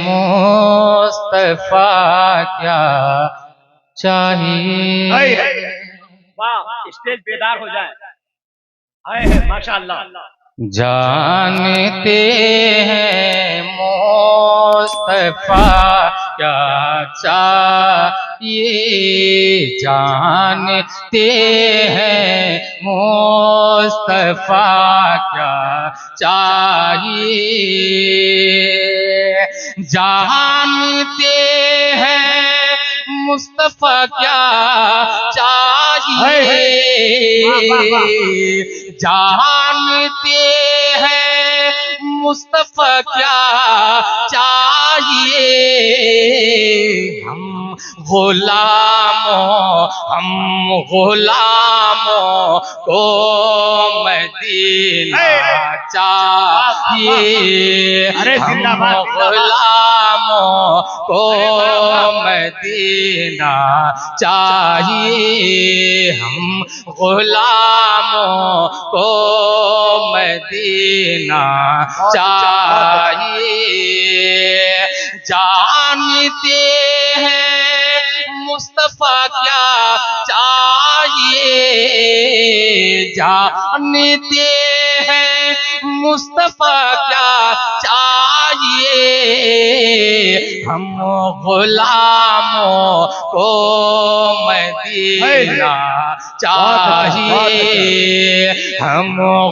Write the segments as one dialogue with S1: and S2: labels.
S1: مصطفیٰ کیا چاہیے.
S2: واہ، اسٹیج بیدار ہو جائے. ماشاءاللہ.
S1: جانتے ہیں مصطفیٰ کیا چاہیے، جانتے ہیں مصطفیٰ کیا چاہیے، جانتے ہیں مصطفیٰ کیا چاہیے، جانتے ہیں مصطفیٰ کیا چاہیے. ہم غلاموں کو مدینہ چاہیے، ہم غلاموں کو مدینہ چاہیے، ہم غلاموں کو مدینہ چاہیے. جانتے ہیں مصطفیٰ کیا چاہیے، جانتے ہیں مصطفیٰ کیا چاہیے، ہم غلاموں کو مدینہ چاہیے، ہم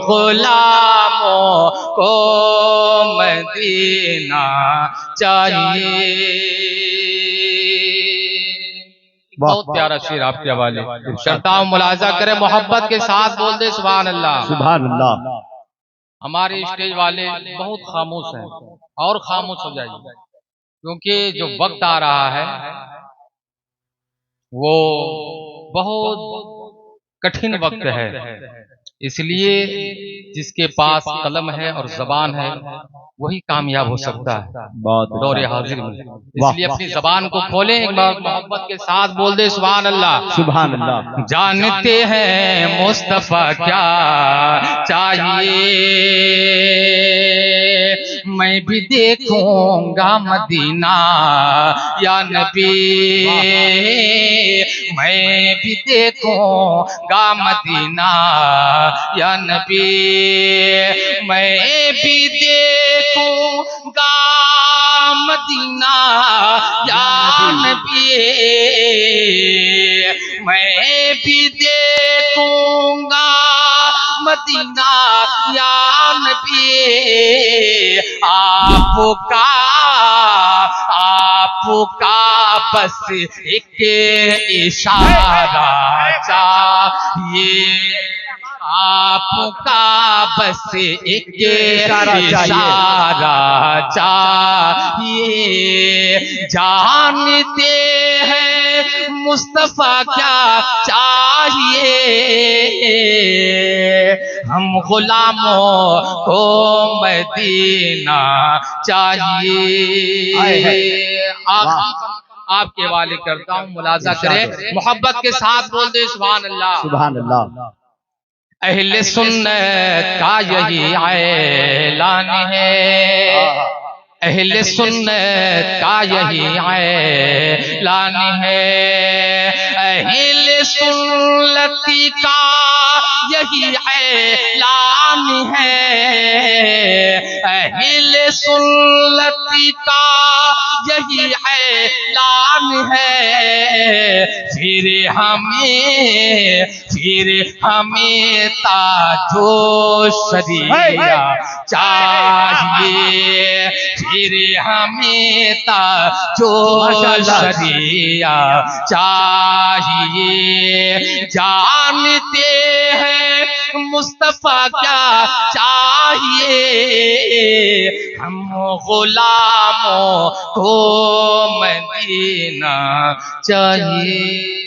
S1: غلاموں کو مدینہ چاہیے. بہت پیارا شعر آپ کے حوالے کرتا ہوں، ملاحظہ کریں، محبت کے ساتھ بول دے سبحان اللہ.
S2: سبحان اللہ.
S1: ہمارے اسٹیج والے بہت خاموش ہیں اور خاموش ہو جائیے، کیونکہ جو وقت آ رہا ہے وہ بہت کٹھن وقت ہے، اس لیے جس کے پاس قلم ہے اور زبان ہے وہی کامیاب ہو سکتا ہے دور حاضر میں. اس لیے اپنی زبان کو کھولیں، ایک بار محبت کے ساتھ بول دے سبحان اللہ.
S2: سبحان اللہ.
S1: جانتے ہیں مصطفیٰ کیا چاہیے، میں بھی دیکھوں گا مدینہ یا نبی، میں بھی دیکھوں گا مدینہ یا نبی، میں بھی دیکھوں گا مدینہ یا نبی، میں بھی دیکھوں گا مدینہ یا نبی. آپ کا بس ایک اشارہ چاہیے، آپ کا بس ایک اشارہ چاہیے، جانتے ہیں مصطفیٰ کیا چاہیے، ہم غلاموں کو مدینہ چاہیے. آپ کے حوالے کرتا ہوں، ملاحظہ کریں، محبت کے ساتھ بول دے سبحان اللہ.
S2: سبحان اللہ.
S1: اہل سنت کا یہی اعلان ہے، اہل سنت کا یہی اعلان ہے، اہل سنت کا یہی اعلان ہے، اہل سنت کا یہی اعلان ہے. پھر ہمیں تاج و شریعہ چاہیے، پھر ہمیں تاج و شریعہ چاہیے. جانتے ہیں مصطفیٰ کیا چاہیے، ہم غلاموں کو مدینہ چاہیے.